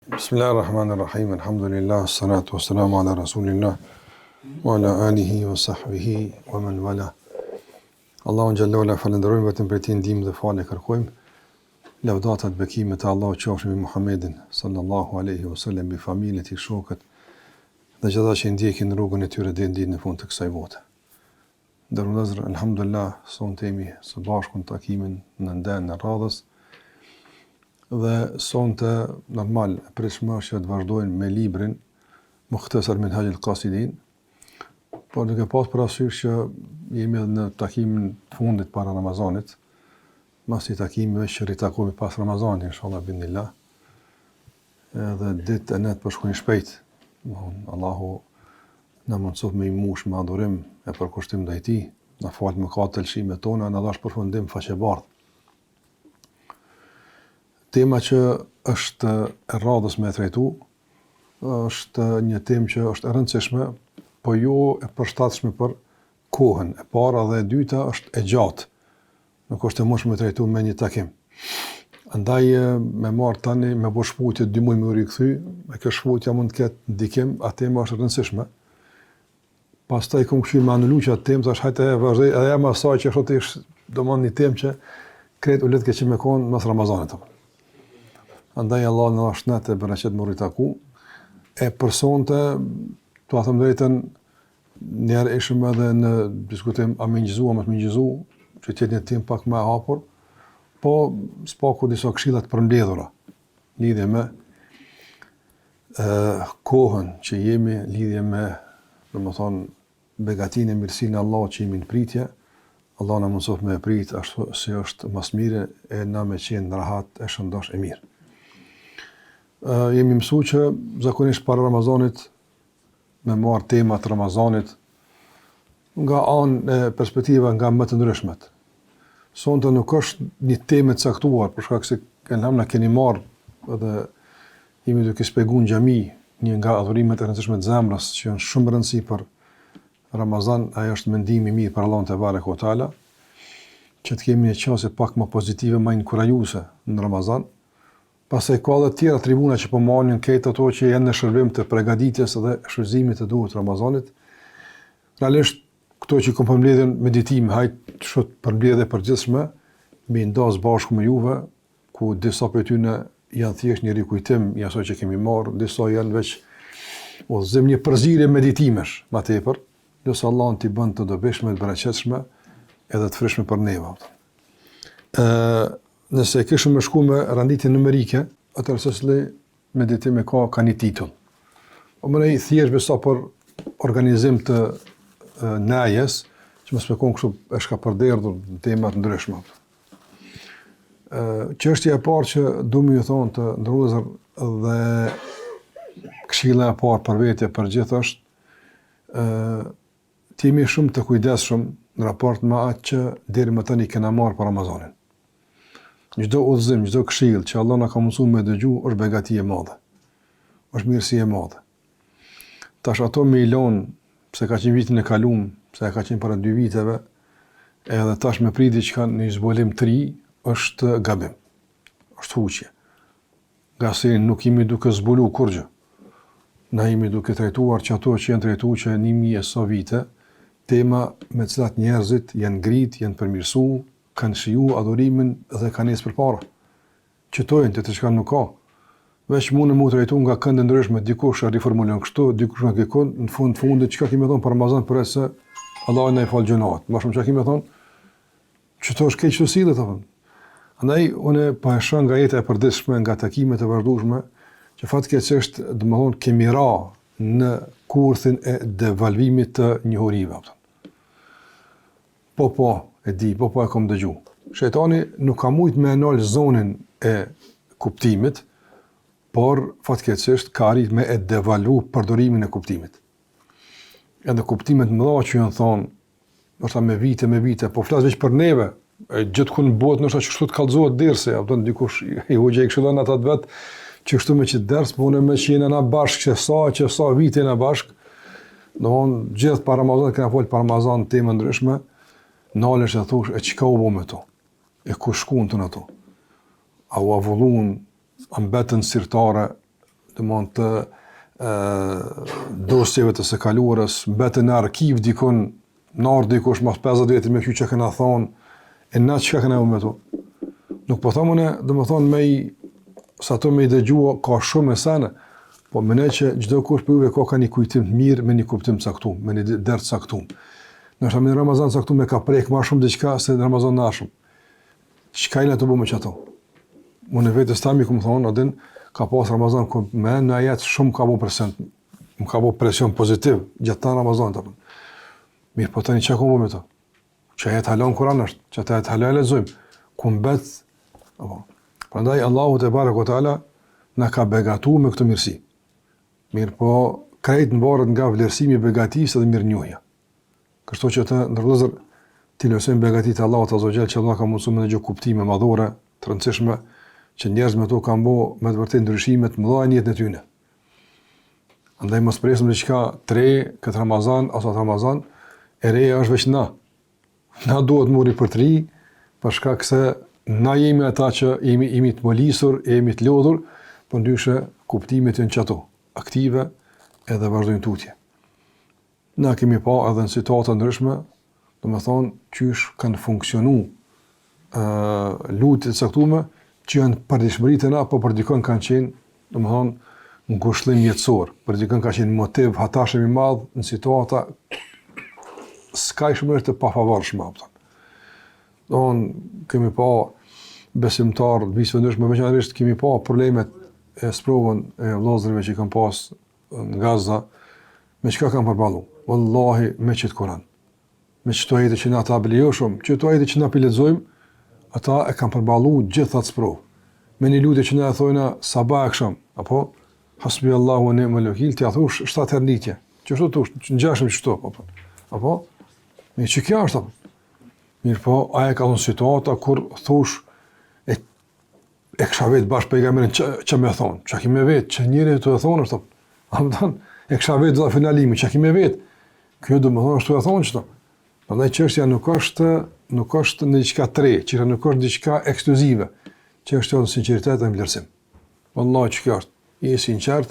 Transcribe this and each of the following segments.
Bismillahirrahmanirrahim, alhamdulillah, salatu wassalamu ala rasulillah, wa ala alihi wa sahbihi wa man wala. Allahun xhallahu ala falenderojmë vetëm për ti ndihmë dhe falë kërkojmë. Lavdatat bekimet e Allahut qofshin mbi Muhammedin sallallahu alaihi wasallam, mbi familjen e tij, shokët dhe gjithë ata që ndjekin rrugën e tyre deri në ditën e fundit të kësaj bote. Ndërmjetësisht, alhamdulillah, sonte jemi së bashku në takimin në ndën e radhës. Dhe sonte normal prishmë që të vazhdojnë me librin Mukhtasar Minhaj al-Qasidin, por duke pas parasysh që jemi edhe në takimin të fundit para Ramazanit, masi takimeve që ritakohemi pas Ramazanit, inshallah binillah, edhe ditë e net përshkojnë shpejt. Allahu na mundsof me i mush me adhurim e përkushtim ndaj tij, na fal mëkatet e lëshime tona, na dhash përfundim faqebardh. Tema që është e radhës me trajtu, është një temë që është e rëndësishme, po jo e përshtatshme për kohën. E para dhe e dyta është e gjatë. Nuk është e mundshme me trajtu me një takim. Andaj me marr tani me bësh shputje 2 muaj më rikthy, me kjo shputje mund të ketë ndikim, atë tema është e rëndësishme. Pastaj kam kthyer me anulu që atë temë tash hajtë vazhdoj, edhe jam asaj që thotë është domon një temë që kreet u let që më kon mas Ramazanit. Andaj Allah në ashtë e bërëqet më rritaku, e përsonte, të a thëmë drejten, njerë ishëm edhe në diskutim a me njëzu, a me të njëzu, që tjetë një tim pak me hapur, po s'paku disa këshillat përmbledhura, lidhje me kohën që jemi, lidhje me, në më thonë, begatin e mirësinë e Allah që jemi në pritje, Allah në mundsof me prit, ashtu si është mas mire, e na me qenë në rahat e shëndosh e mirë. Jemi mësu që zakonisht para Ramazanit me marrë temat Ramazanit nga anë e perspektiva nga më të ndryshmet. Sonte nuk është një temë të caktuar, për shkak se elhamna keni marrë edhe jemi duke shpjeguar në xhami një nga adhurimet e rëndësishme të zemrës që janë shumë rëndësi për Ramazan, ajo është mendimi i mirë për Allahun te bareke ve teala, që të kemi një qasje pak më pozitive, më inkurajuese në Ramazan. Pastaj ka edhe tjera tribuna që po marrin këtë ato që janë në shërbim të përgatitjes dhe shfrytëzimit të duhur të Ramazanit. Realisht këto që kanë përmbledhjen meditime, hajt shot përmbledhje përgjithshme, me ndas bashku me juve, ku disa prej tyre janë thjesht një rikujtim i asaj që kemi marrë, disa janë veç udhëzim një përzierje meditimesh, më tepër, nëse Allah t'i bën të dobishme, të bereqetshme, edhe të frishme për neva. Nëse kishëm me shku me randitje numerike, atëherë sesli meditimi ka një titull. Po më nej thjesht besa për organizim të najes, që më spekon kështu e shka përderdhur në temat ndryshme. Çështja e parë që du më ju thonë të ndërruazër dhe këshilla e parë për vetje për gjithë është të jemi shumë të kujdesshëm në raport me atë që deri më tani kena marrë për Ramazanin. Çdo udhëzim, çdo këshill që Allah na ka mësuar me dëgju është begati e madhe. Është mirësi e madhe. Tash ato me ilon, pse ka qenë vitin e kaluar, pse ka qenë para 2 viteve, edhe tash me prit diçka në zbulim të ri, është gabim. Është huqje. Nga se nuk jemi duke zbulu kurgjë. Na jemi duke trajtuar që ato që janë trajtuar që 1000 e sa vite, tema me të cilat njerëzit janë ngrit, janë përmirësuar, kanë shiju adhurimin dhe kanë nisë përpara. Qëtojnë të çka nuk ka. Veç mundë mu trajtu nga këndë ndryshme, dikush e riformulon kështu, dikush nga këkon, në fundit çka kemi thonë për Ramazan për se Allah na i fal gjunat. Më shumë çka kemi thonë, çto është keq çdo sillet apo. Andaj unë pa e shoh nga jeta e përditshme, nga takimet e vazhdueshme, që fatkeqësisht domethënë kemi ra në kurthin e devalvimit të njohurive. Po, e di, po e kom dëgju. Shejtani nuk ka mujt me nal zonën e kuptimit, por fatkeqësisht ka arrit me e devalu përdorimin e kuptimit. Edhe kuptimet mëdha që janë thonë, ndoshta me vite, po flas veç për neve, gjithkund bëhet ndoshta që kështu të kallëzohet dersi, apo dikush i hoxha i këshillon ata vet që kështu me që ders punë me që jena na bashkë që sa vite na bashkë. Domthon gjithë para Ramazanit kena fol para Ramazan temë ndryshme. Nalesh e thosh, e qka u bo me to? E ku shkun të në to? A u avullun, a mbetën sirtare, domthonë të dosjeve të së kaluarës, mbetën në arkiv dikun, në ardhë dikush mas 50 vjetë me kjo që këna thonë, e na që ka këna me to. Nuk po thomune, domethënë sa to me i dëgjua, ka shumë e sene, po më ne që çdo kush për juve ka një kujtim të mirë, me një kuptim të caktuar, me një derë të caktuar. Nështë me në Ramazan caktuar me ka prek ma shumë diçka se në Ramazan nashëm. Çka jena të bëmë që ato? Unë vetës tami, ku më thonë, adin, ka pas Ramazan, ku me në ajet shumë ka bo presion pozitiv, gjatë ta Ramazan të përën. Mirë, po tani që ka bo me to? Që ajet halon Kur'an është, që ta ajet halon e lezojmë, ku mbet, prandaj Allahu te barek o ta'ala, na ka begatu me këtë mirësi. Mirë, po krejt në barët nga vlerësimi begatisë dhe mirë njohja. Kështu që të ndërlëzër, ti lësojmë begatit Allahu të azogjel, që Allah ka mundësu me në gjë kuptime madhore, të rëndësishme, që njerëz me to kanë bo me të vërtet ndryshimet më dha njët në tyne. Andaj mos presim diçka të re këtë Ramazan, ose atë Ramazan, e reja është veç na. Na duhet muri për të ri, për shkak se na jemi ata që jemi të molisur, jemi të lodhur, por ndyshe kuptimet janë çato, aktive edhe vazhdojnë tutje. Na kemi pa edhe në situata ndryshme, domethënë qysh kanë funksionu lutjet e caktuara që janë për dishmëritë e na, po për dikon kanë qenë, domethënë, ngushëllim jetësor, për dikon ka qenë motiv hatashëm i madh në situata skajshmërisht të pafavorshme. Kemi pa besimtar, bisve ndryshme, veçanërisht kemi pa problemet e sprovën e vëllezërve që kanë pas në Gaza, me çka kanë përballu? Wallahi me çet Kur'an. Me çto ajete që na ta blijoshëm, çto ajete që na lexojmë, ata e kanë përballu gjithë atë sprovë. Me një lutje që na e thojna sabah akşam, apo hasbi Allahu wa ni'mal wakil, ti thosh 7 herë ditje. Çështo thosh, ngjashëm çto, apo me çka është apo? Mirë po, aja ka dhënë situata kur thosh e kisha vetë bashkë pejgamberin që me thonë, që ki me vetë, që njëri të e thonë është, e kisha vetë dhe finalimi, që ki me vetë, kjo dhe me thonë është të e thonë qëto. Prandaj çështja nuk është në diçka të re, që nuk është diçka ekskluzive, që është në sinqeritet e vlerësim. Wallahi që kjo është, i sinqert,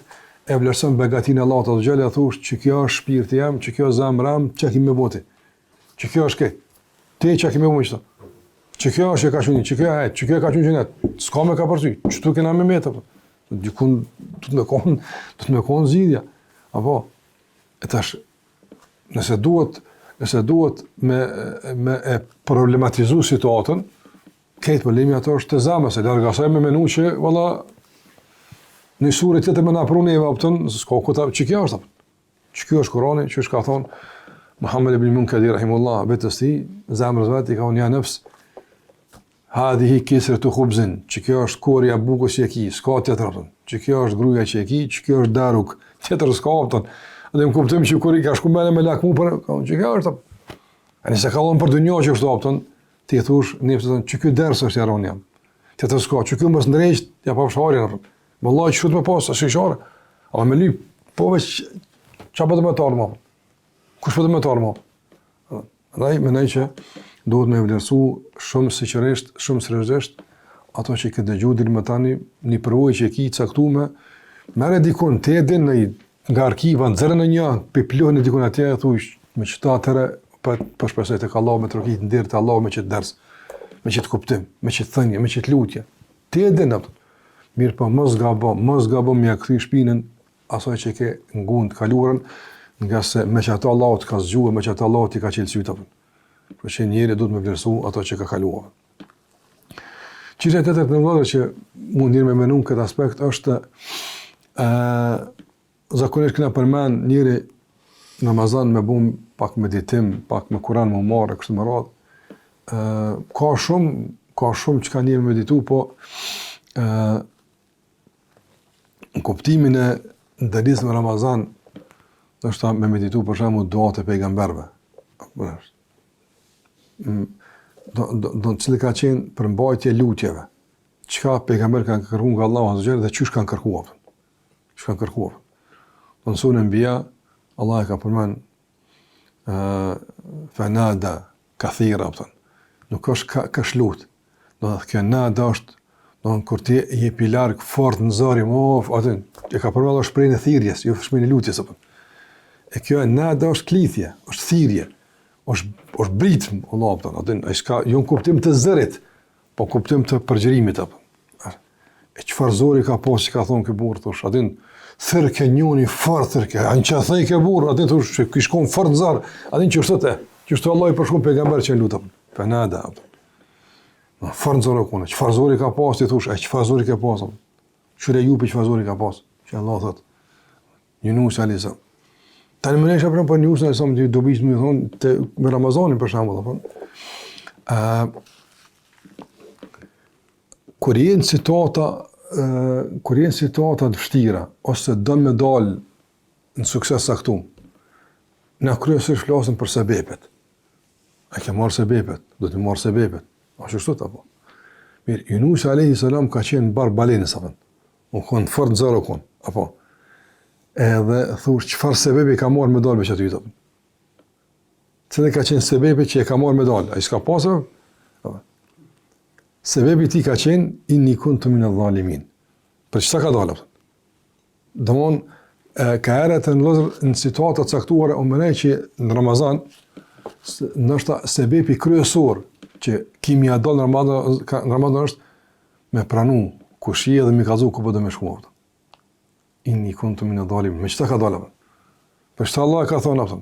e vlerëson begatinë e Allahut azza xhala, thosh që kjo është shpirti jam, që kjo zemra jam, që ki me boti. Që kjo është këtë. Ti që ki me boti qëto. Që kjo është e ka qenë, që kjo e ka qenë xhenet. S'ka me ka përcy. Çtu kena me metë apo. Dikun do të më kon zgjidhja. Apo e tash nëse duhet me e problematizu situatën, këtë problemi ato është të zemrës, se larg asaj me menu që valla në sure të më na pruneve opton, s'ka kota që kjo është. Që kjo është Kurani, që është ka thonë Muhammed ibn Munkadir rahimullah, vetës ti, zemrës vetë i ka unë ja nefs, hadhihi kisratu khubzin, që kjo është korja bukës që e ki, s'ka tjetër opton. Që kjo është gruja që e ki, që kjo është daruk, tjetër s'ka opton. Dhe më kuptojmë që kur i ka shku me lakmu për, që kjo është, e nëse ka dhënë për dënjo që është opton, ti e thush, nefës që kjo dërës është jaron jam. Tjetër s'ka, që kjo mës ndrejsht, ja pa fsharjen, vëllaj që shkut me pas, është ishare, a me lyp, po veç, qa për të me tarë ma? Kush për të me tarë ma? Ndaj, menaj që duhet me vlerësu shumë siqerisht, shumë seriozisht, ato që i këtë dëgju dirë me tani, një përvoj që i ki caktume, mere dikun, te edin nga arkiva, në zërën e një, piplohën e dikun atje, thuj, me qëta atëre, për shpesoj të ka Allah me të rëkit në dirë të Allah me qëtë dërës, me qëtë kuptim, me qëtë thënje, me qëtë lutje. Te edin, mirë po mos gabon me ja kthy shpinën asaj që ke ngund kaluarën, nga se me që ato Allahut ka zgjuar, me që ato Allahut i ka qelësyt apo. Por që njëri duhet me vlerësu ato që ka kaluar. Çështja tjetër të ndodhur që mund të me menun këtë aspekt është zakonisht kena përmend njëri në Ramazan me bum pak meditim, pak me Kur'an më marrë kështu më radh. Ka shumë që ka njëri meditu, po në kuptimin e ndërisë në Ramazan, është me meditu për shembull duat e pejgamberëve. Do të cilë ka qenë përmbajtje lutjeve. Çka pejgamberi kanë kërkuar nga Allahu azza xhel dhe çish kanë kërkuar. Do në surën Anbiya, Allah e ka përmend fanada kathira, nuk është ka shlut. Do të thotë kjo nada është, do Kur ti jepi larg fort në zëri, aty e ka përmendur shprehjen e thirrjes, jo shprehjen e lutjes apo. E kjo nada është klithje, është thirrje, është britm, Allahu aty ai s'ka jo në kuptim të zërit, po kuptim të përgjërimit apo. E çfarë zori ka pas që ka thonë ky burr thosh, aty thirr ke njëri fort thirr ke, ança thej ke burr, aty thosh që shkon fort në zar, aty që thotë, që shto Allah i përshkon pejgamber që lutem. Pa nada apo. No, fort zori kone, çfarë zori ka pas ti thosh, çfarë zori ka pas? Çure ju për çfarë zori ka pas? Që Allah thotë. Yunus alayhis salam. Tani më nesër për Yunus alayhis salam do bëj më thonë te me Ramazanin për shembull apo. Kur jenë situata të vështira ose don me dal në sukses saktum. Na kryesisht flasim për sebepet. A ke marrë sebepet? Do të marrë sebepet. Ashtu sot apo. Mirë, Yunus alayhis salam ka qenë bar balenës apo. U kon fort zero kon, apo. Edhe thosh çfarë sebepi ka marrë me dalë me çaty apo. Cili ka qenë sebepi që e ka marrë me dalë? Ai s'ka pasur? Apo. Sebepi ti ka qenë inni kuntu min adh-dhalimin. Për çka ka dalë? Domthon ka erë të në situata të caktuara o mënej që në Ramazan ndoshta sebepi kryesor që kimi ja dal në Ramazan është me pranu kushie dhe me kallzu ku po do më shkuat. Inni kuntu min adh-dhalimin. Me çka ka dalë? Për çka Allah ka thonë atë?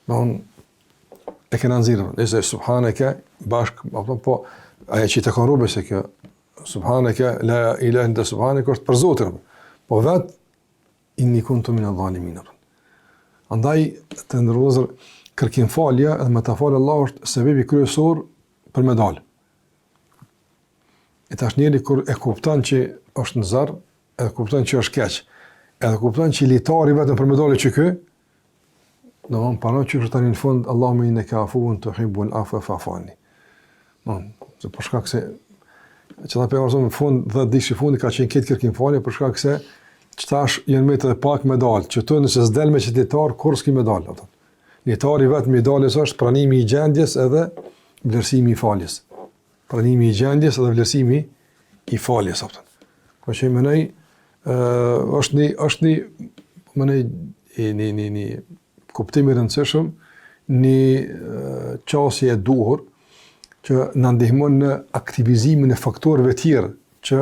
Don e kanë nxirë. Nëse subhanaka bashk apo po aja që të kanë rrube se kjo subhanaka la ilaha illa subhanaka është për Zotin. Po vet inni kuntu min adh-dhalimin. Andaj të ndërlozër kërkim falja edhe me ta falë Allah është sebebi kryesor për me dalë. E tash njeri kur e kupton që është në zar, edhe kupton që është keq, edhe kupton që litari vetëm për me dalë që ky, domthon para që është tani në fund Allahumma innaka afuwun tuhibbul afwa fa'fu anni. Se për shkak se që ta pejgamberi në fund 10 ditë fundi ka qenë këtë kërkim falje për shkak se çtash janë më të pak medal, që to nëse s'del me qytetar kur s'ki medal ato. Litari vetëm i dalës është pranimi i gjendjes edhe vlerësimi i faljes. Pranimi i gjendjes edhe vlerësimi i faljes ato. Po që mënej është një kuptim i rëndësishëm, një qasje e duhur që na ndihmon në aktivizimin e faktorëve tjerë që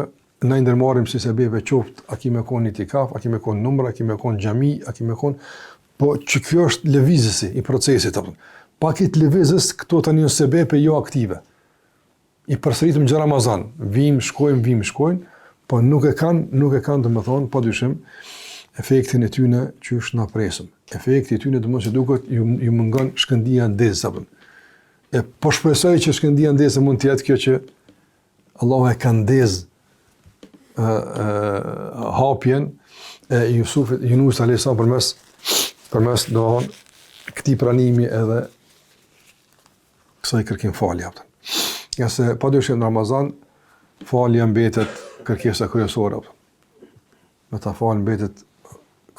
na ndërmarrim si sebeve qoftë, a kime kon itikaf, a kime kon numra, a kime kon xhami, a kime kon, po që kjo është lëvizësi i procesit apo. Pa këtë lëvizës këto tani janë sebeve jo aktive. I përsëritëm gjë Ramazan, vim, shkojnë, po nuk e kanë domethënë padyshim efektin e tyre që është na presëm. Efekti i tyre domosht që duket ju mungon shkëndija ndezë apo. E po shpresoj që shkëndija ndezë mund të jetë kjo që Allahu e ka ndezë hapjen e Jusufit, Yunus alayhis salam përmes dohon këtij pranimi edhe kësaj kërkim falje apo. Ja se padyshim në Ramazan falja mbetet kërkesa kryesore apo. Me ta fal mbetet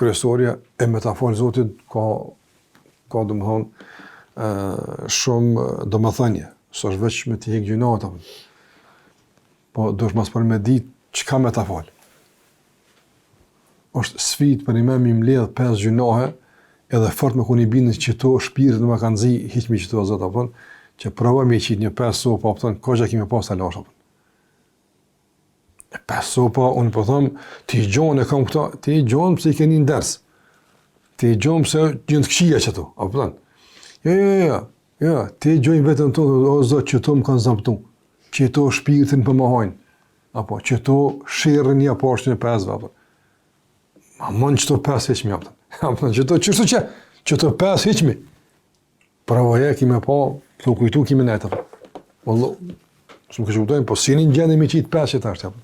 kryesorja e me ta fal Zotit ka domthon shumë domethënie, s'është vetëm me të heq gjunat apo. Po duhet mos për me ditë çka me ta fal. Është sfidë për imam i mbledh 5 gjunahe, edhe fort me kuni bindën që to shpirti më ka nxi hiç me çto Zot apo, që provoj me qit një 5 sopa apo koja që më pas ta lash apo. 5 sopa unë po them ti gjon e kam këta, ti gjon pse i keni nders. Ti gjon pse gjën të këqija çato, apo thon. Jo, ti gjoj vetëm to o Zot që to më kanë zaptu, që to shpirtin për më hajnë, apo që to shirën një poshtë në 5 apo. Ma mund që to 5 heqmi, apo që to qërësë që to 5 heqmi. Pravoje kime po, të kujtu kime netë, apo. Wallo, së më kështë kuptojnë, po si një gjendë me qitë 5 që të ashtë, apo.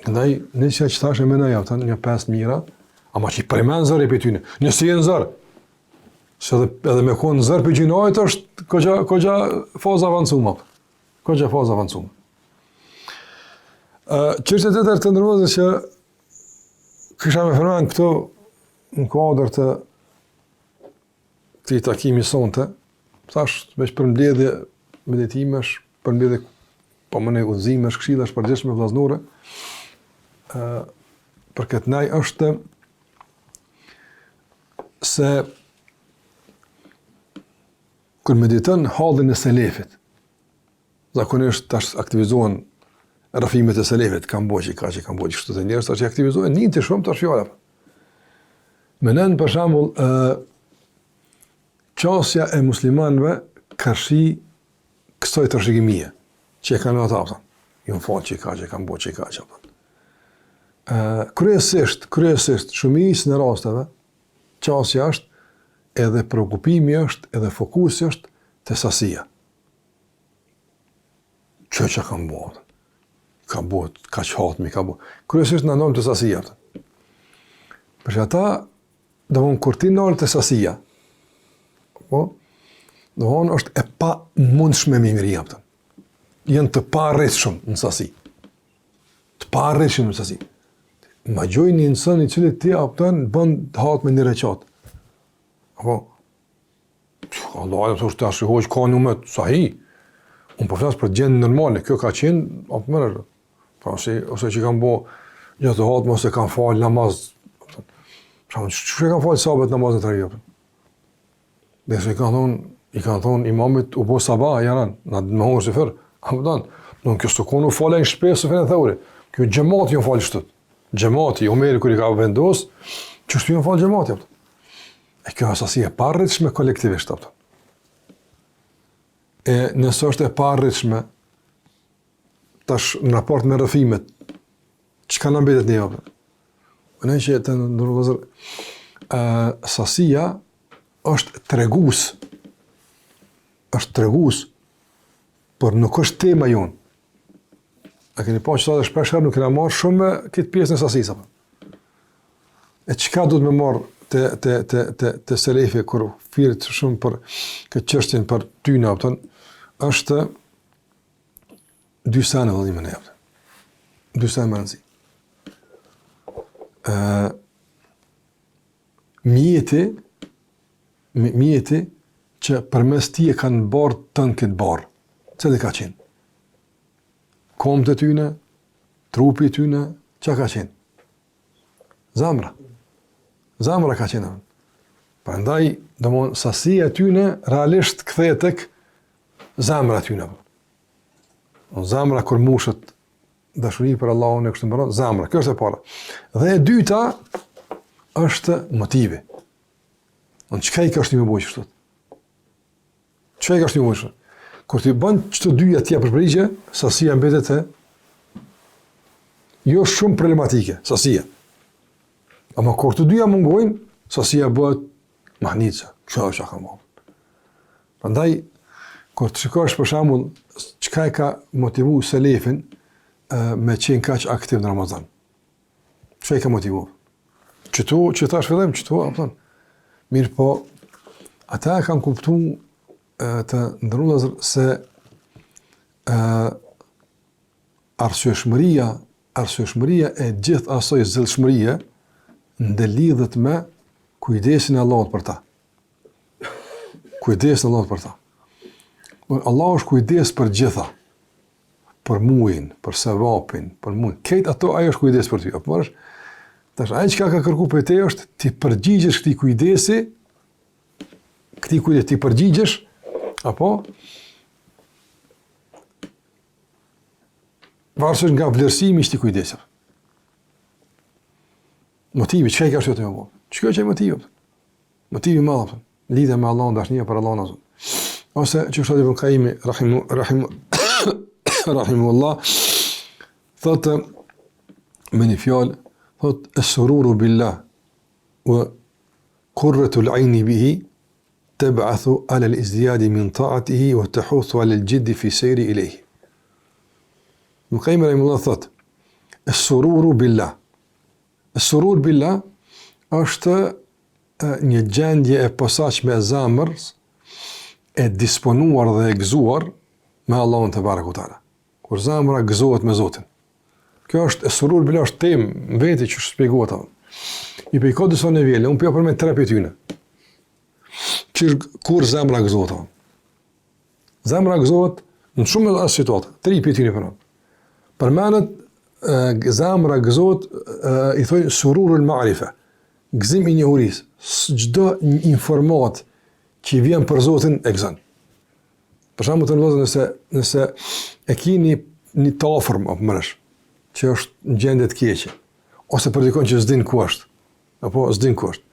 Ndaj, nësja që të ashtë e menaj, apo, një 5 mira, ama që i përmen zërë i për tyne, nësë jenë zërë. Se edhe me konë zërë për gjinojt është kogja faza avancumë, apo. Kogja faza avancumë. Çështja tjetër të ndërmozë që kisha me fërmen këto në kuadër të këtij takimi sonte, thash veç për mbledhje meditimesh, për mbledhje po më në udhëzime, këshilla është përgjithshme vllaznore, për këtë naj është se kur mediton hallin e selefit, zakonisht tash aktivizohen rrëfimet e selefit, kam boqi, kam boqi, kështu të njerëz tash aktivizohen, një të shumë tash fjala. Menen për shembull qasja e muslimanëve kashi kësaj trashëgimie, që e kanë ata, ju më falë që kam boqi, kryesisht, shumicën e rasteve, qasja është, edhe preokupimi është, edhe fokusi është te sasia. Që kam bo, ka qhatmi, kryesisht në ndonë të sasia. Përqë ata, kur ti nalë të sasia, është e pa mundshme me mirëja. Jenë të pa rritshëm në sasi. Të pa rritshëm në sasi. Ma gjoj një nësën i cili ti apëtën bën të hatë me një reqatë. Allah, të është të ashihoj që ka një umet, sahi. Unë po flasë për gjendë normale, kjo ka qenë, apë mërë. Ose që kanë bo një të hatë, ose kanë falë namaz. Që kanë falë sabët namaz në të rejë? Dhe se i kanë thonë imamit u bo sabah, jaran, në me hongër si fërë. Në kjo së konu falë e në shpesë, së fene theuri. Kjo gjemati ju falë shtët. Gjemati, Omeri kër i ka vendos, që shtu ju falë gjemati. E kjo asasi e parritshme kolektivisht. E nësë është e parritshme, tash në raport me rrëfimet, që ka në mbetet një javë? Në që të nërëvëzër, sasia është tregus, për nuk është tema jonë. A keni pa që sa dhe shpesher nuk kena marrë shumë me këtë pjesë në sasisa. E qëka du të me marrë të selefi, kur firit shumë për këtë qështjen për tyna, është dy sene dhe dhime në jepë. Dy sene më rëndësi. Mjeti që përmes ti e kanë barë tënë këtë barë. Cëllë ka qenë? Komët e tyne, trupi e tyne, që ka qenë? Zamra. Zamra ka qenë. Prandaj, domthon sasia e tyne realisht kthehet tek zamra e tyne. Zamra kur mushët dashuri për Allahun e kështu me radhë, zamra, kjo është e para. Dhe e dyta është motivi. Çka i ka shtymë bëj kështu? Çka i ka shtymë bëj? Kur ti bën çdo dyja tja përpërgjigje, sasia mbetet jo shumë problematike, sasia. Ama kur të dyja mungojnë, sasia bëhet mahnica, që ka më. Prandaj, kur të shikosh për shembull çka e ka motivuar selefin me qenë kaq aktiv në Ramazan. Çka e ka motivuar? Që tash fillim, apo mirë po, ata kanë kuptuar të ndërrullazër se arsyeshmëria e gjithë asoj zellshmërie ndëlidhet me kujdesin e Allahut për ta. Kujdesin e Allahut për ta. Allah është kujdes për gjitha. Për muin, për sevapin, për muin. Këtë ato ajo është kujdes për ty. Apo tash ajo çka ka kërkuar për te është ti përgjigjesh këtij kujdesi, ti përgjigjesh apo varësisht nga vlerësimi i këtij kujdesi. Motivi, çka i ka shtuar të më bëj? Çka është motivi? Motivi i madh, lidhja me Allahun, dashnia për Allahun azh. Ose që thotë Ibn Qayyim rahimullah, thotë me një fjalë, thotë as-sururu billah wa qurratu al-'ayni bihi tab'athu 'ala al-izdiyad min ta'atihi wa tahuthu 'ala al-jidd fi sayri ilayhi. Ibn Qayyim rahimullah thotë as-sururu billah. As-surur billah është një gjendje e posaçme e zemrës, e disponuar dhe e gëzuar me Allahun te barekutaala. Kur zemra gëzohet me Zotin. Kjo është surur billah, është temë vetë që shpjegohet atë. I bëj disa nivele, unë po për me 3 pyetje. Kur zemra gëzohet? Zemra gëzohet Në shumë situata, 3 pyetje për përmendet zamra gëzohet, i thojnë sururul ma'rifa, gëzim i njohurisë. Çdo informat që vjen për Zotin e gëzon. Për shembull të ndodhë nëse e keni një të afërm apo mësh, që është në gjendje të keqe, ose për dikon që s'din ku është, apo s'din ku është.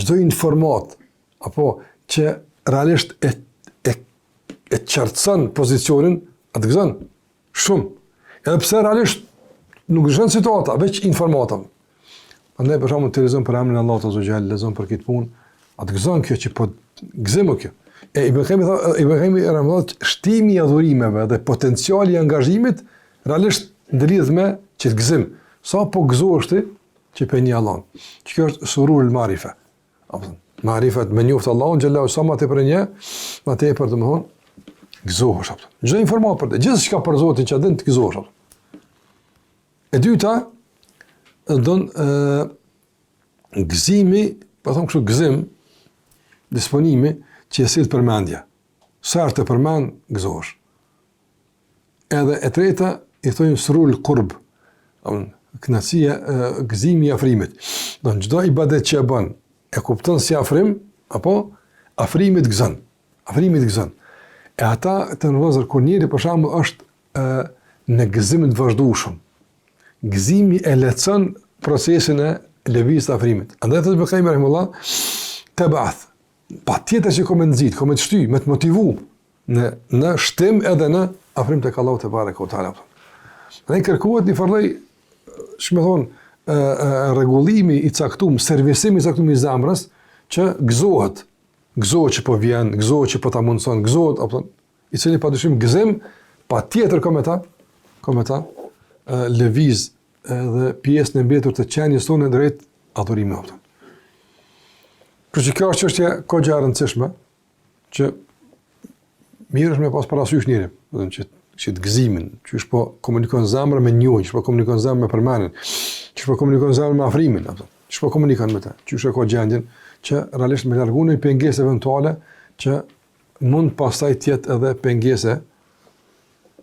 Çdo informat apo që realisht e qartëson pozicionin, atë gëzon shumë. Edhe pse realisht nuk gëzon situata, veç informata. Andaj për shembull të lexon për emrin e Allahut azza xal, lexon për këtë punë, atë gëzon kjo që po gëzim kjo. E Ibrahimi Ramazan, shtimi i adhurimeve dhe potenciali i angazhimit realisht ndlidhet me që të gëzim. Sa po gëzohesh ti që pe një Allah. Që kjo është sururul marifa. Marifat me njoft Allahun xhallahu sa më tepër një, më tepër domthon gëzohesh apo. Çdo informat për të, gjithçka për Zotin që din të gëzohesh apo. E dyta, don gëzimi, po them kështu gëzim, disponimi që e sill përmendja. Sa të përmend gëzohesh. Edhe e treta i thojnë surul qurb, kënaqësia, gëzimi i afrimit. Don çdo ibadet që e bën e kupton si afrim, apo afrimit gëzon. Afrimit gëzon. E ata të nërëzër, kur njëri për shembull është në gëzim të vazhdueshëm, gëzimi e lehtëson procesin e lëvizjes të afrimit. Andaj të bëkajmë rahimullah, të bath, pa tjetër që kome të nxit, kome të shty, me të motivu në shtim edhe në afrim të Allahu te bareke ve teala. Dhe kërkohet një farloj, shme thonë, rregullimi i caktuar, servisimi i caktuar i zemrës që gëzohet që po vjen, gëzohet që po ta mundson, gëzohet apo i cili padyshim gëzim patjetër komë ta lëviz edhe pjesën e mbetur të qenies tonë drejt adhurimit. Për që kjo është çështje kogja e rëndësishme që mirë është me pas parasysh njëri, do të që të gëzimin, që është po komunikon zemra me njohje, që po komunikon zemra me përmendjen, që po komunikon zemra me afrimin, apo që po komunikon me të, që është ka gjendjen që realisht me largu në pengesë eventuale që mund pastaj të jetë edhe pengese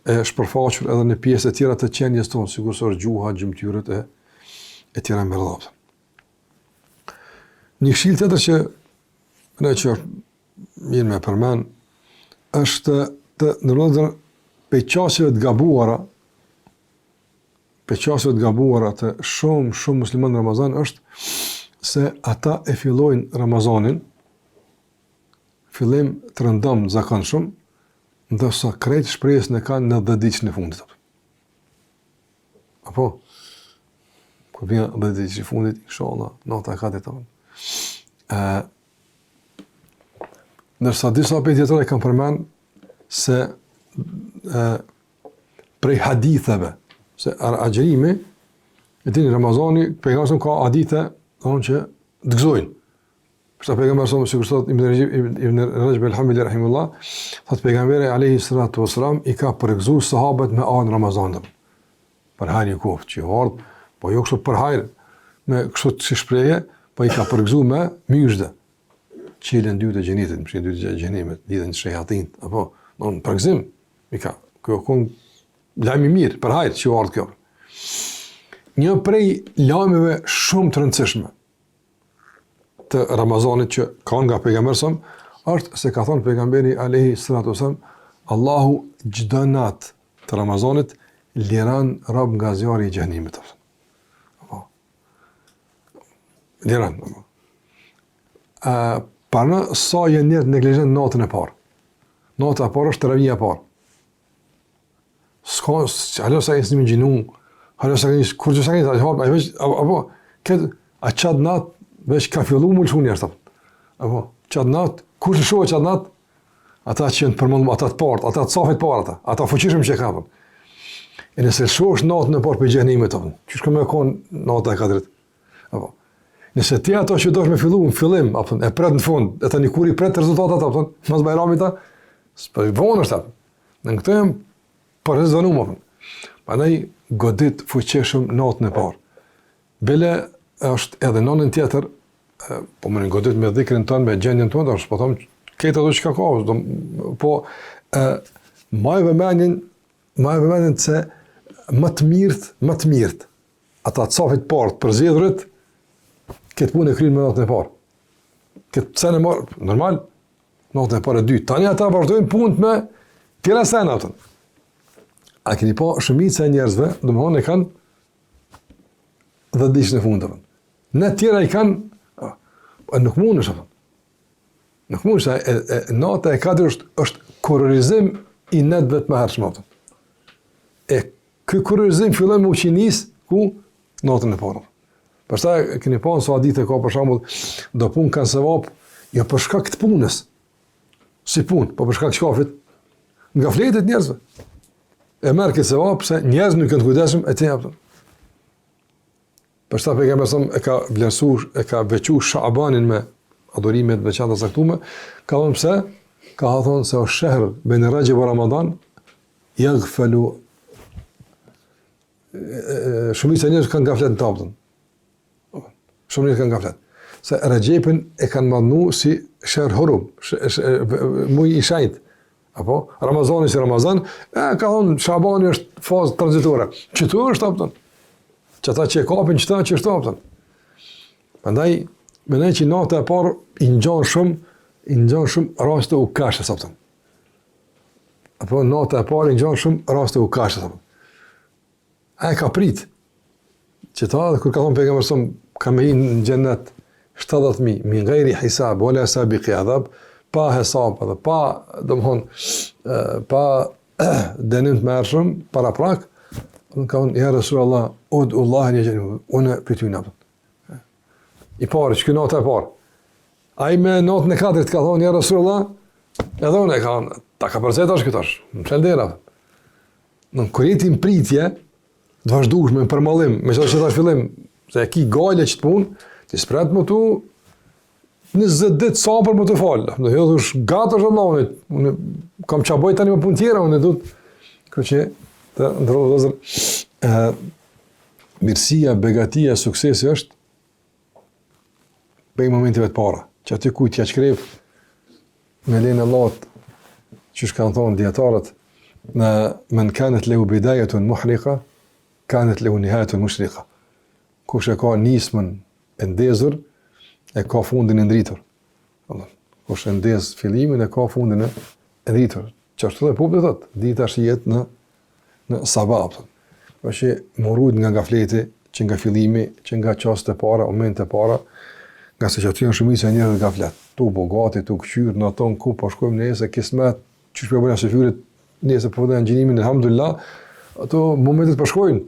e shpërfaqur edhe në pjesë të tjera të qenies tonë, sigurisht është gjuha, gjymtyrët e tjera me radhë. Një këshill tjetër që ne që mirë me përmend është të ndërlodhur peqasjeve të gabuara të shumë muslimanë në Ramazan është se ata e fillojnë Ramazanin fillim të rëndom zakonshëm, ndërsa krejt shpresën e kanë në 10 ditën e fundit. Apo kur vjen 10 ditën e fundit, inshallah, nota ka të tonë. Ndërsa disa pejgamberë kanë përmend se prej haditheve, se agjërimi, e dini Ramazani, pejgamberi ka hadithe thonë që të gëzojnë. Përsa pejgamberi sa më sikur thot Ibn Rajab al-Hanbali rahimahullah, thot pejgamberi alayhi salatu wasalam i ka përgëzuar sahabët me anë Ramazanit. Për hajër i koft që ardh, po jo kështu për hajër me kështu si shprehje, po i ka përgëzuar me myshde. Qilën dy të xhenetit, më dy të xhenemit, lidhen shehatin, apo don përgëzim, i ka kjo kon lajmi mirë për hajër që ardh kjo. Një prej lajmeve shumë të rëndësishme të Ramazanit që ka nga pejgamberi sa është se ka thënë pejgamberi alayhi salatu wasallam, Allahu çdo natë të Ramazanit liran rob nga zjarri i xhenemit. Apo liran. Para sa janë neglizhent natën e parë. Nota e parë është teravia e parë. S'ka, alo sa jesë një gjinu, alo sa një, kur që sa një, apo, a qatë natë, veç ka fillu më lëshu njështë, apo, qatë natë, kur që shohë qatë natë, ata që jenë përmëndu, ata të partë, ata të safit partë, ata fuqishëm që e kapën. E nëse shohësh natën e parë për gjenimit, që shko me konë natë e kadrit, apo. Nëse ti ato që dosh me fillu në fillim, apo, e pret në fund, e ta një kur i pret rezultatat, apo, mas bajramit ta, s'për vonë është, në këtë jem për rezvanu, pandaj godit fuqishëm natën e parë. Bile është edhe natën tjetër, po më në godit me dhikrin tonë, me gjendjen tonë, është po thëmë, këtë ato që ka ka, po Ma e vëmenin se më të mirët, ata cafit partë për zjedhërit, këtë punë e krynë me natën e parë. Këtë sen e marë, normal, natën e parë e dytë. Tani ata vazhdojnë punët me tjera sen atën. A keni pa shumica e njerëzve, do më thonë e kanë 10 ditë në fundë. Ne tjera i kanë, nuk mund është. Nuk mund është, nata e katër është kurrizim i netëve të mëhershme. E ky kurrizim fillon me uqinis, ku? Natën e parë. Pastaj keni pa sa ditë ka për shembull, do punë kanë sevap, jo për shkak të punës. Si punë, po për shkak të shkafit, nga fletet njerëzve. E merr këtë sevap se njerëz nuk kanë kujdesshëm e të japën. Pastaj pejgamberi e ka vlerësuar, e ka veçuar Shaabanin me adhurime të veçanta caktuara, ka thënë pse? Ka thënë se është shehr bejn Rajab wa Ramadan, yaghfalu shumica njerëz kanë gaflet në tapën. Shumë njerëz kanë gaflet. Se Rajabin e kanë marrë si shehr hurum, muaj i shenjtë. Apo Ramazani si Ramazan, ka thonë Shabani është fazë tranzitore. Çto është tapën? Që ata që e kapin qëta që është tapën. Prandaj mendoj që nata e parë i ngjan shumë raste u kashës tapën. Apo nata e parë i ngjan shumë raste u kashës tapën. Ai ka prit. Që ta kur ka thonë pejgamberi ka me hinë në xhennet 70.000 min ghairi hisab wala sabiqi adhab, pa hesab edhe pa, domthon pa dënim të mërshëm para prak, ka thonë ja Rasulullah, ud'ullahi yaj'al unë pyetyn atë. I parë, që nota e parë. Ai me notën e katërt ka thonë ja Rasulullah, edhe unë ka thonë, ta ka përcet tash këtash, më çeldera. Në kur jeti në pritje, të vazhdueshme për mallim, me çfarë që ta fillim, se e ki gale që të punë, ti spret më tu 20 ditë sa për më të falë. Do hedhësh gata është Allahut. Unë kam çfarë bëj tani me punë tjera, unë do të kërcë të ndrodhë mirësia, begatia, suksesi është për momenteve të para. Që aty kujt ja shkrep me lenë Allahut, që kanë thonë dietarët, në men kanat lahu bidayatun muhriqa, kanat lahu nihayatun mushriqa. Kush e ka nismën e ndezur, e ka fundin e ndritur. Kush e ndez fillimin, e ka fundin e ndritur. Që ashtu dhe populli thotë, dita është jetë në sabah. Po që morud nga gafleti, që nga fillimi, që nga çastet e para, momente e para, nga se që aty janë shumica e njerëzve gaflet. Tu bogati, tu kqyr, në aton ku po shkojmë nesër, kismet, çish po bëna se fyrit nesër po vjen gjinimin, alhamdulillah, ato momentet po shkojnë,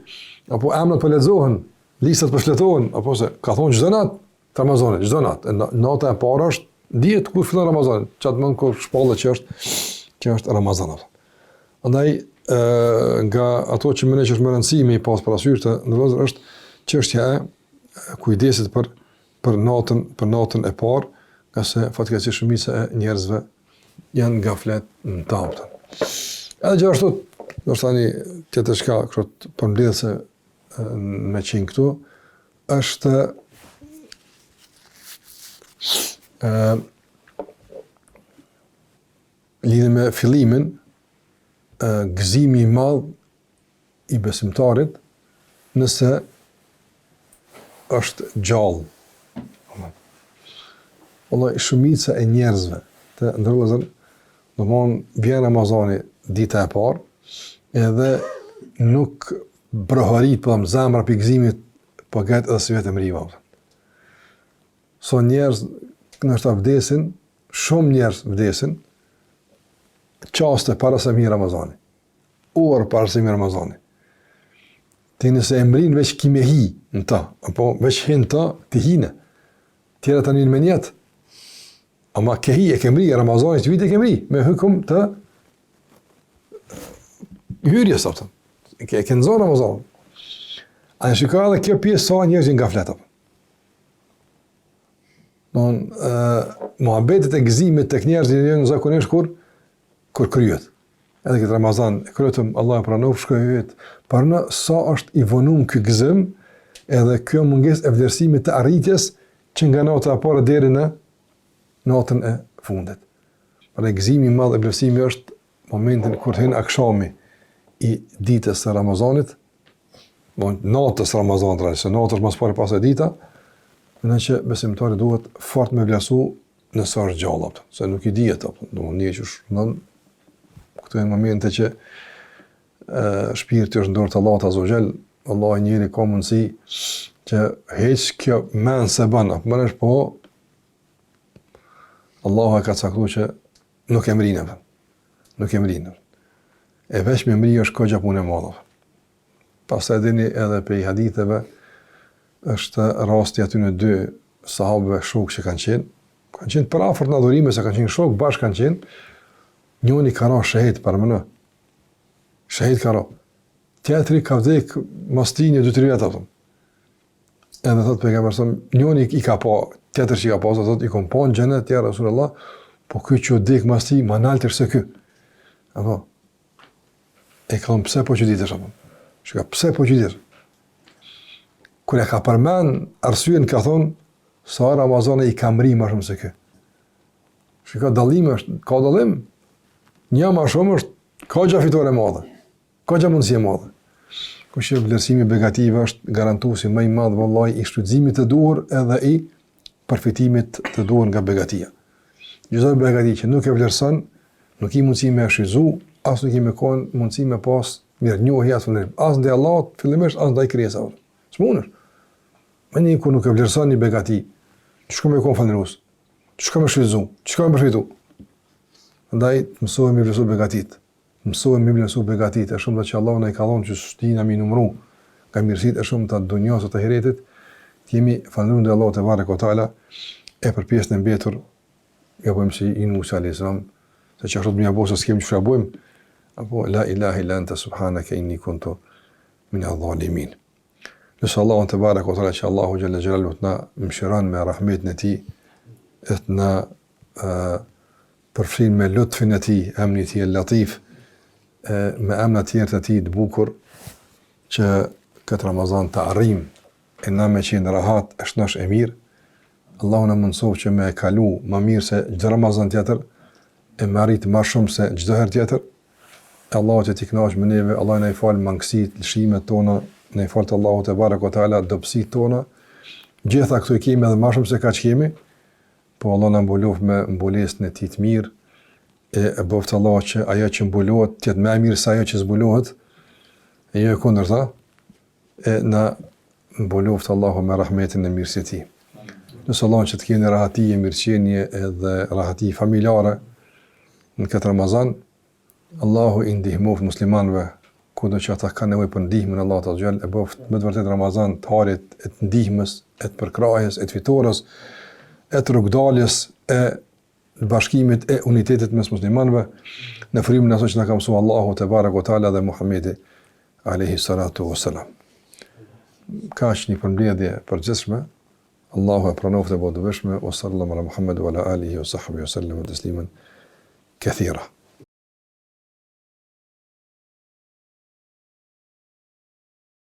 apo emrat po lexohen, listat po shletohen, apo se ka thonë çdo natë Ramazanit, çdo natë. Nata e parë është dihet kur fillon Ramazani, çat mend kur shpallet që është Ramazan. Andaj nga ato që më është më rëndësishme i pas parasysh të ndërlozur është çështja e kujdesit për natën e parë, nga se fatkeqësisht shumica e njerëzve janë gaflet në tapën. Edhe gjithashtu, do të thani tjetër çka kështu për mbledhse me qenë këtu, është lidhe me fillimin, gëzimi i madh i besimtarit nëse është gjallë. Wallahi shumica e njerëzve të ndërlozën, domthonë vjen Ramazani dita e parë, edhe nuk broharit për zemra për gëzimit, po gëtë edhe si vetë mriva. So njerëz nështë vdesin, shumë njerëz vdesin, qaste para se mi Ramazani, orë para se mi Ramazani. Ti nëse e mrin veç kime hi në ta, apo veç hin ta, ti hine. Tjera të njën me njetë. Ama ke hi e ke mri, Ramazani që vit e ke mri, me hukum të hyrje, sapëtën. E ke nëzohë Ramazani. A në shika edhe kjo pjesë sa njerëzin nga fletë. Muhabetet e gëzimit të njerëzin në zakonisht kur kryet. Edhe këtë Ramazan, e kryetëm, Allah e pranof, shkojët, për në sa është i vonum kë gëzim, edhe kjo munges e vlerësimit të arritjes që nga nata e parë deri në natën e fundit. Për e gëzimi madh e vlerësimi është momentin kur të hynë akshami i ditës së Ramazanit, natës Ramazanit, se natë është mas pari pas e dita, në që besimtari duhet fort me vlerësu nëse është gjallë, se nuk i dihet, një që shëndon, këtu e në momente që shpirti është ndorë të Allah Azza wa Jall, Allah njëri ka mundësi që heq kjo men se banë, mënesh po, Allahu e ka caktuar që nuk e mrinë, nuk e mrinë. E veç me mri është kogja punë e madhe. Pastaj dini edhe pe haditheve është rasti aty në dy sahabëve shok që kanë qenë për afërt në adhurime, se kanë qenë shok bashkë kanë qenë, njëri ka ra shahid për mënë. Shahid ka ra. Tjetri ka vdek mos ti 2-3 vjet atë. Edhe thot pejgamberi, njëri i ka pa, tjetër që i ka pa, thot i kom pa në xhenet ja Rasulullah, po ky që vdek mos ti më naltër se ky. Apo. E ka thënë pse po çuditesh apo? Shika pse po çuditesh? Kur e ka përmend arsyen ka thonë sa Ramazani i ka mri më shumë se ky. Shika dallimi është, ka dallim. Një më shumë është ka gjë fitore e madhe. Ka gjë mundësi e madhe. Kush që vlerësimi begative është garantuesi më i madh vallahi i shfrytëzimit të duhur edhe i përfitimit të duhur nga begatia. Çdo begati që nuk e vlerëson, nuk i mundësi me shfrytëzu, as nuk i me kon mundësi me pas mirënjohje as ndër. As ndaj Allahut, fillimisht as ndaj krijesave. S'mundesh. Mani kur nuk e vlerëson një begati, ç'ka më kon falëros? Ç'ka më shfrytëzu? Ç'ka më përfitu? Andaj mësohemi vlerësu begatit. Mësohemi vlerësu begatit, e shumë që Allah na i ka dhënë që shtina mi numëru nga mirësitë e shumë të dunjos të ahiretit, jemi falëndëruar ndaj Allahut te bareke teala e për pjesën e mbetur, ja bëjmë si i Musa alayhis salam, se çfarë do të më bëjë se kemi çfarë bëjmë, apo la ilaha illa anta subhanaka inni kuntu min adh-dhalimin. Nëse Allahu te bareke teala që Allahu xhalla xhelalu të na mëshiron me rahmetin e tij, et na përfshin me lutfin e tij, emrin e tij el-Latif, me emra tjerë të tij të bukur, që këtë Ramazan të arrim e na me qenë rahat është nash e mirë. Allahu na mundësof që me kalu më mirë se çdo Ramazan tjetër, e me arrit më shumë se çdo herë tjetër. Allahu që t'i kënaqë me neve, Allah na i fal mangësitë, lëshimet tona, na i fal te Allahu te bareke teala dobësitë tona. Gjitha këto i kemi edhe më shumë se kaq kemi, po Allah na mbulof me mbulesën e tij të mirë. E bëftë Allah që ajo që mbulohet tjetë më mirë se ajo që zbulohet, e jo e kundërta, e na mbuloftë Allahu me rahmetin e mirësitë e tij. Nësë Allah që të keni rahati e mirëqenje edhe rahati familjare në këtë Ramazan, Allahu i ndihmoft muslimanëve kudo që ata kanë nevojë për ndihmën e Allahut Azza wa Jall, e bëft me të vërtetë Ramazan të harit, e të ndihmës, e të përkrahjes, e të fitores, e të rrugdaljes, e bashkimit e unitetit mes muslimanëve në frymën e asaj që na ka mësuar Allahu te bareke ve teala dhe Muhamedi alayhi salatu wassalam. Ka një përmbledhje përgjithshme. Allahu e pranoftë e bodëveshme, wa sallallahu ala Muhammed wa ala alihi wa sahbihi wa sallam tasliman kathira.